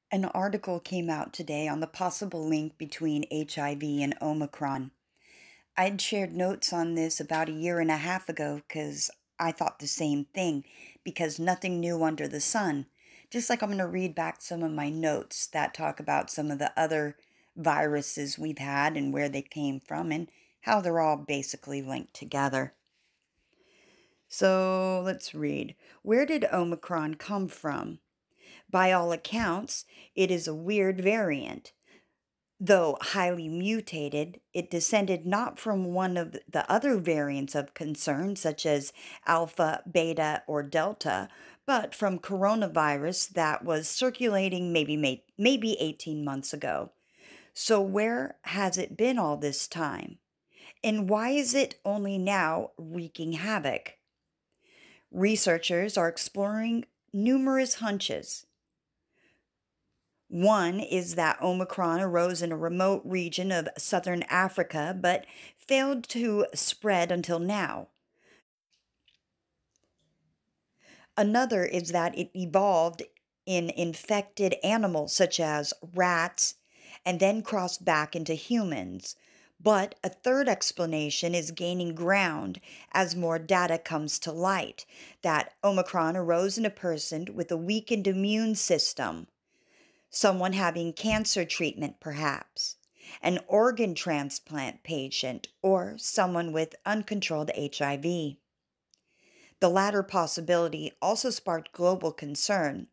An article came out today on the possible link between HIV and Omicron. I'd shared notes on this about a year and a half ago because I thought the same thing, because nothing new under the sun. Just like I'm going to read back some of my notes that talk about some of the other viruses we've had and where they came from and how they're all basically linked together. So let's read. Where did Omicron come from? By all accounts, it is a weird variant. Though highly mutated, it descended not from one of the other variants of concern, such as alpha, beta, or delta, but from coronavirus that was circulating maybe 18 months ago. So, where has it been all this time? And why is it only now wreaking havoc? Researchers are exploring numerous hunches. One is that Omicron arose in a remote region of southern Africa but failed to spread until now. Another is that it evolved in infected animals such as rats and then crossed back into humans. But a third explanation is gaining ground as more data comes to light that Omicron arose in a person with a weakened immune system, someone having cancer treatment, perhaps, an organ transplant patient, or someone with uncontrolled HIV. The latter possibility also sparked global concern.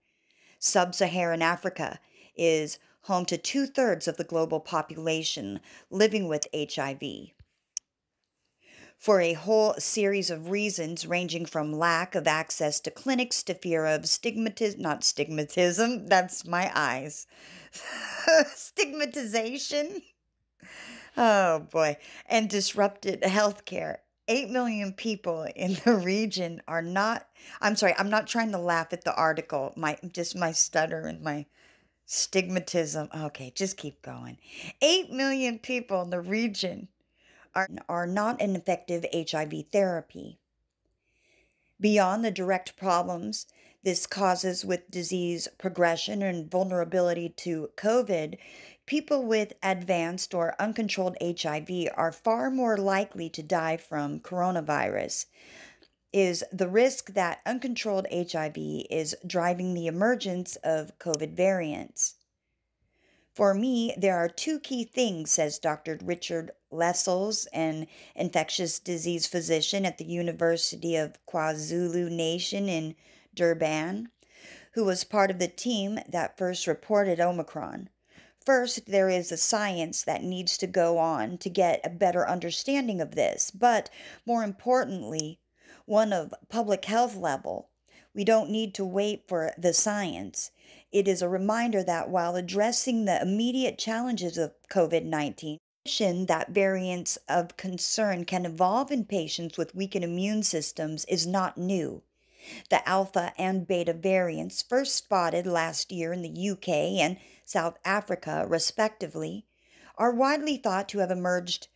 Sub Saharan Africa is home to two-thirds of the global population living with HIV. For a whole series of reasons ranging from lack of access to clinics to fear of not stigmatism, that's my eyes. Stigmatization. Oh boy. And disrupted healthcare. 8 million people in the region are not, I'm sorry, I'm not trying to laugh at the article. My stutter and my stigmatism. Okay, just keep going. 8 million people in the region are not an effective HIV therapy. Beyond the direct problems this causes with disease progression and vulnerability to COVID, people with advanced or uncontrolled HIV are far more likely to die from coronavirus. Is the risk that uncontrolled HIV is driving the emergence of COVID variants? For me, there are two key things, says Dr. Richard Lessels, an infectious disease physician at the University of KwaZulu Nation in Durban, who was part of the team that first reported Omicron. First, there is a science that needs to go on to get a better understanding of this, but more importantly, one of public health level. We don't need to wait for the science. It is a reminder that while addressing the immediate challenges of COVID 19, that variants of concern can evolve in patients with weakened immune systems is not new. The alpha and beta variants, first spotted last year in the UK and South Africa, respectively, are widely thought to have emerged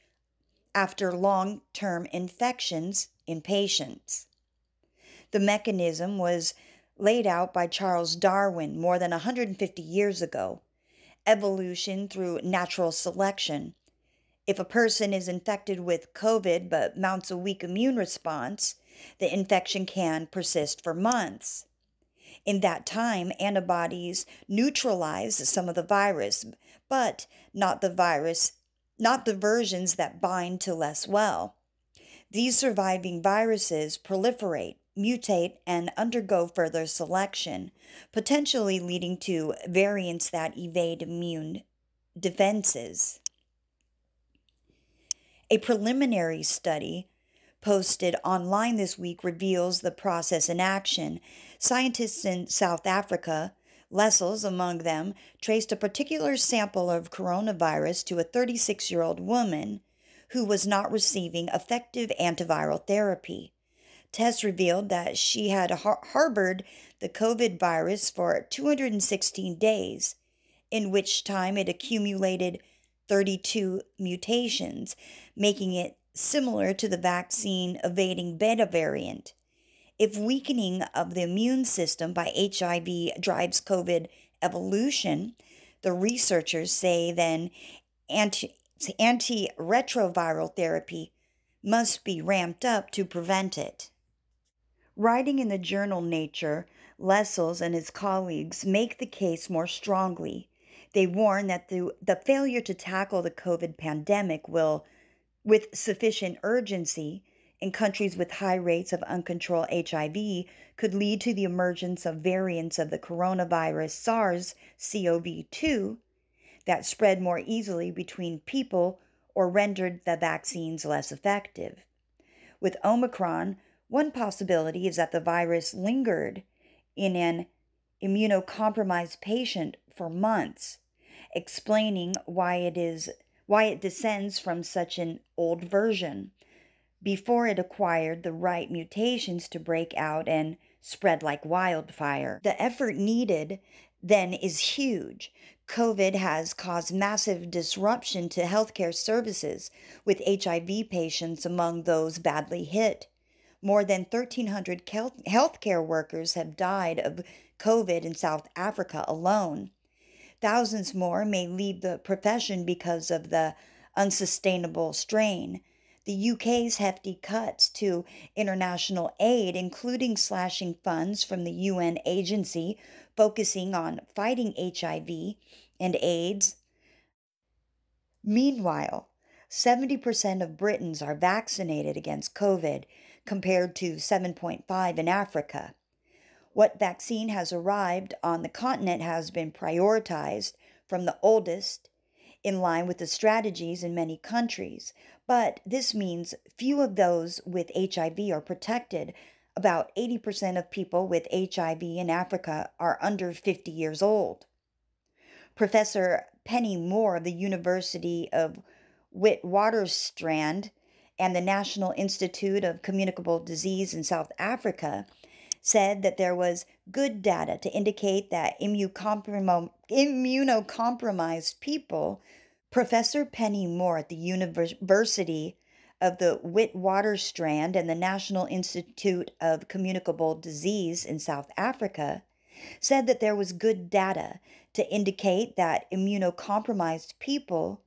after long term infections in patients. The mechanism was laid out by Charles Darwin more than 150 years ago. Evolution through natural selection. If a person is infected with COVID but mounts a weak immune response, the infection can persist for months. In that time, antibodies neutralize some of the virus, but not the versions that bind to less well. These surviving viruses proliferate, mutate, and undergo further selection, potentially leading to variants that evade immune defenses. A preliminary study posted online this week reveals the process in action. Scientists in South Africa, Lessels among them, traced a particular sample of coronavirus to a 36-year-old woman who was not receiving effective antiviral therapy. Tests revealed that she had harbored the COVID virus for 216 days, in which time it accumulated 32 mutations, making it similar to the vaccine evading beta variant. If weakening of the immune system by HIV drives COVID evolution, the researchers say then anti antiretroviral therapy must be ramped up to prevent it. Writing in the journal Nature, Lessels and his colleagues make the case more strongly. They warn that the failure to tackle the COVID pandemic will, with sufficient urgency, in countries with high rates of uncontrolled HIV, could lead to the emergence of variants of the coronavirus SARS-CoV-2 that spread more easily between people or rendered the vaccines less effective. With Omicron, one possibility is that the virus lingered in an immunocompromised patient for months, explaining why it descends from such an old version before it acquired the right mutations to break out and spread like wildfire. The effort needed then is huge. COVID has caused massive disruption to healthcare services, with HIV patients among those badly hit. More than 1,300 healthcare workers have died of COVID in South Africa alone. Thousands more may leave the profession because of the unsustainable strain. The UK's hefty cuts to international aid, including slashing funds from the UN agency focusing on fighting HIV and AIDS. Meanwhile, 70% of Britons are vaccinated against COVID, compared to 7.5 in Africa. What vaccine has arrived on the continent has been prioritized from the oldest, in line with the strategies in many countries, but this means few of those with HIV are protected. About 80% of people with HIV in Africa are under 50 years old. Professor Penny Moore of the University of Witwatersrand and the National Institute of Communicable Disease in South Africa said that there was good data to indicate that immunocompromised people. Professor Penny Moore at the University of the Witwatersrand and the National Institute of Communicable Disease in South Africa said that there was good data to indicate that immunocompromised people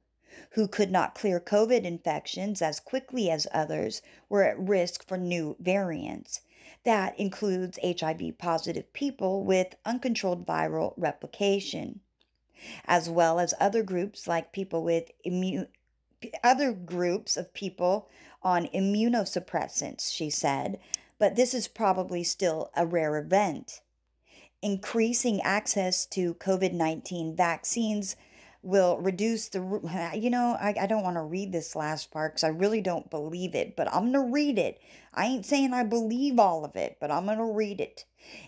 who could not clear COVID infections as quickly as others were at risk for new variants. That includes HIV positive people with uncontrolled viral replication, as well as other groups like people with other groups of people on immunosuppressants, she said, but this is probably still a rare event. Increasing access to COVID-19 vaccines will reduce I don't want to read this last part because I really don't believe it, but I'm going to read it. I ain't saying I believe all of it, but I'm going to read it.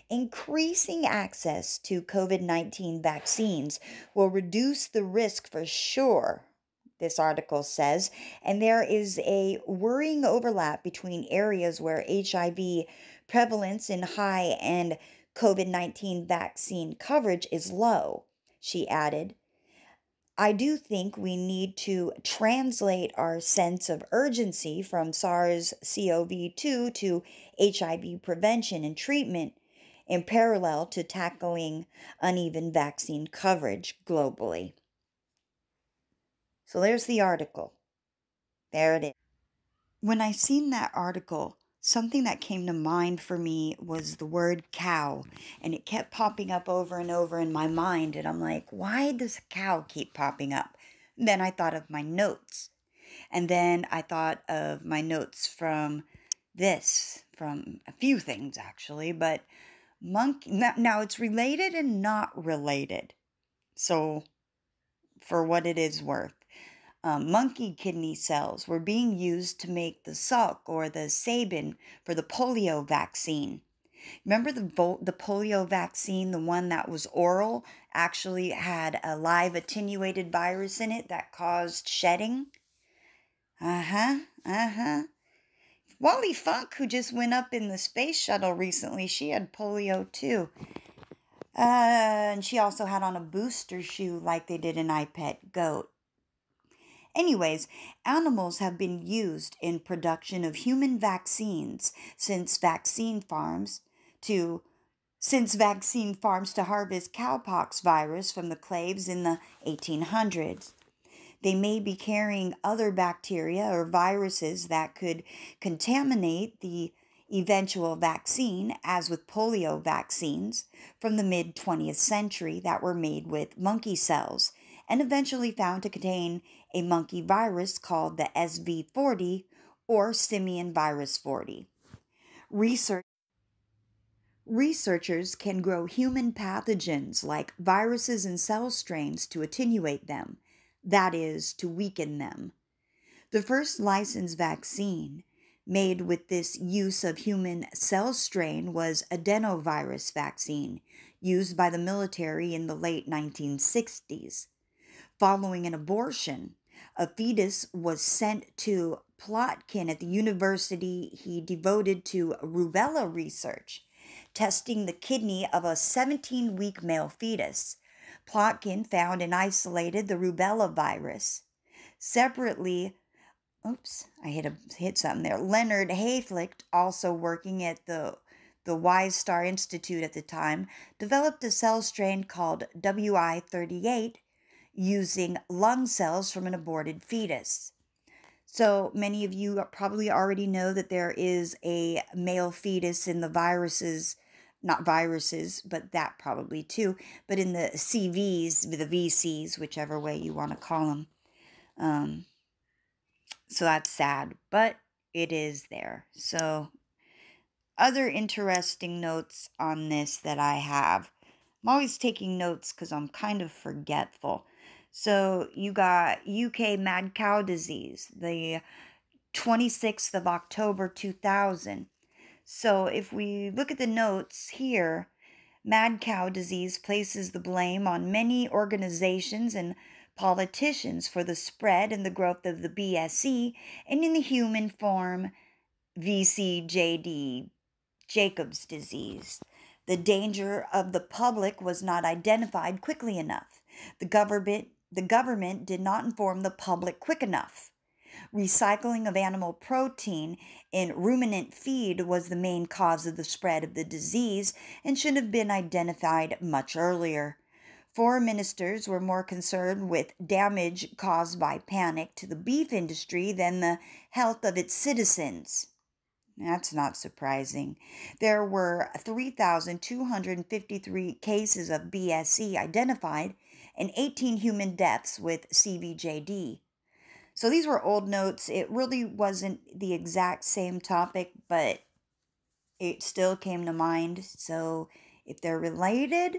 Increasing access to COVID-19 vaccines will reduce the risk for sure, this article says, and there is a worrying overlap between areas where HIV prevalence is high and COVID-19 vaccine coverage is low, she added. I do think we need to translate our sense of urgency from SARS-CoV-2 to HIV prevention and treatment in parallel to tackling uneven vaccine coverage globally. So there's the article. There it is. When I seen that article, something that came to mind for me was the word cow, and it kept popping up over and over in my mind, and I'm like, why does cow keep popping up? And then I thought of my notes, and then I thought of my notes from a few things actually, but monkey, now it's related and not related, so for what it is worth. Monkey kidney cells were being used to make the Salk or the Sabin for the polio vaccine. Remember the polio vaccine, the one that was oral, actually had a live attenuated virus in it that caused shedding? Wally Funk, who just went up in the space shuttle recently, she had polio too. And she also had on a booster shoe like they did in I Pet Goat. Anyways, animals have been used in production of human vaccines since vaccine farms to since vaccine farms to harvest cowpox virus from the claves in the 1800s. They may be carrying other bacteria or viruses that could contaminate the eventual vaccine, as with polio vaccines from the mid-20th century that were made with monkey cells and eventually found to contain a monkey virus called the SV40 or simian virus 40. Researchers can grow human pathogens like viruses and cell strains to attenuate them, that is, to weaken them. The first licensed vaccine made with this use of human cell strain was adenovirus vaccine, used by the military in the late 1960s. Following an abortion, a fetus was sent to Plotkin at the university he devoted to rubella research, testing the kidney of a 17-week male fetus. Plotkin found and isolated the rubella virus. Separately, I hit something there. Leonard Hayflick, also working at the Wise Star Institute at the time, developed a cell strain called WI38 using lung cells from an aborted fetus. So many of you probably already know that there is a male fetus in the viruses, not viruses, but that probably too, but in the CVs, the VCs, whichever way you want to call them. So that's sad, but it is there. So other interesting notes on this that I have. I'm always taking notes because I'm kind of forgetful. So you got UK mad cow disease, the 26th of October 2000. So if we look at the notes here, mad cow disease places the blame on many organizations and politicians for the spread and the growth of the BSE, and in the human form, VCJD, Jacob's disease. The danger of the public was not identified quickly enough. The government did not inform the public quick enough. Recycling of animal protein in ruminant feed was the main cause of the spread of the disease and should have been identified much earlier. Foreign ministers were more concerned with damage caused by panic to the beef industry than the health of its citizens. That's not surprising. There were 3,253 cases of BSE identified and 18 human deaths with CVJD. So these were old notes. It really wasn't the exact same topic, but it still came to mind. So if they're related,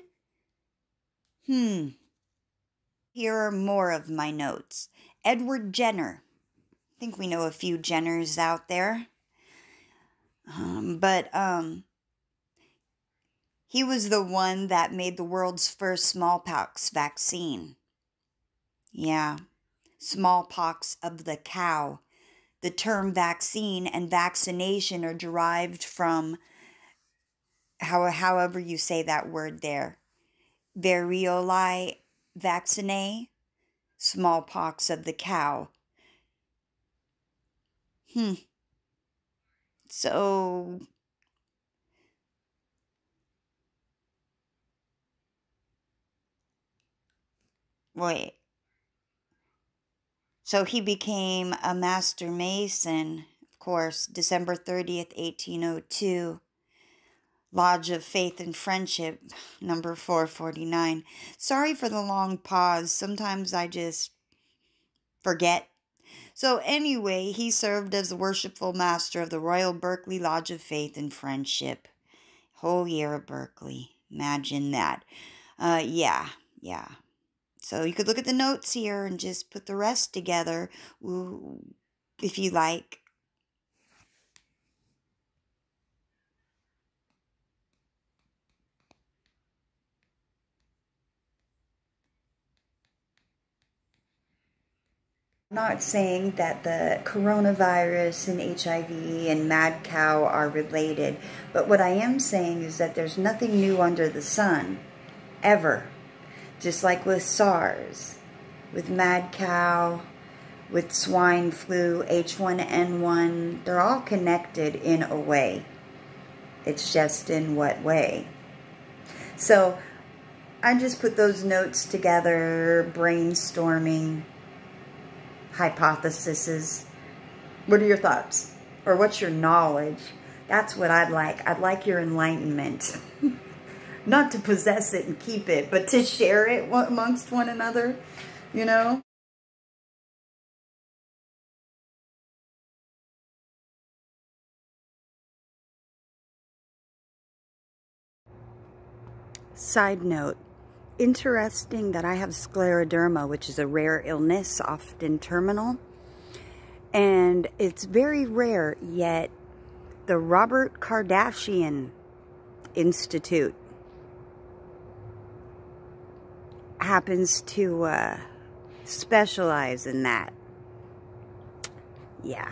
here are more of my notes. Edward Jenner. I think we know a few Jenners out there. He was the one that made the world's first smallpox vaccine. Yeah, smallpox of the cow. The term vaccine and vaccination are derived from however you say that word there. Variolae vaccinae, smallpox of the cow. So wait. So he became a master mason, of course, December 30th, 1802. Lodge of Faith and Friendship, number 449. Sorry for the long pause. Sometimes I just forget. So anyway, he served as the worshipful master of the Royal Berkeley Lodge of Faith and Friendship. Whole year of Berkeley. Imagine that. Yeah. So you could look at the notes here and just put the rest together if you like. I'm not saying that the coronavirus and HIV and mad cow are related, but what I am saying is that there's nothing new under the sun, ever. Just like with SARS, with mad cow, with swine flu, H1N1, they're all connected in a way. It's just in what way. So I just put those notes together, brainstorming hypotheses. What are your thoughts? Or what's your knowledge? That's what I'd like. I'd like your enlightenment. Not to possess it and keep it, but to share it amongst one another, you know? Side note, interesting that I have scleroderma, which is a rare illness, often terminal. And it's very rare, yet the Robert Kardashian Institute happens to specialize in that. Yeah.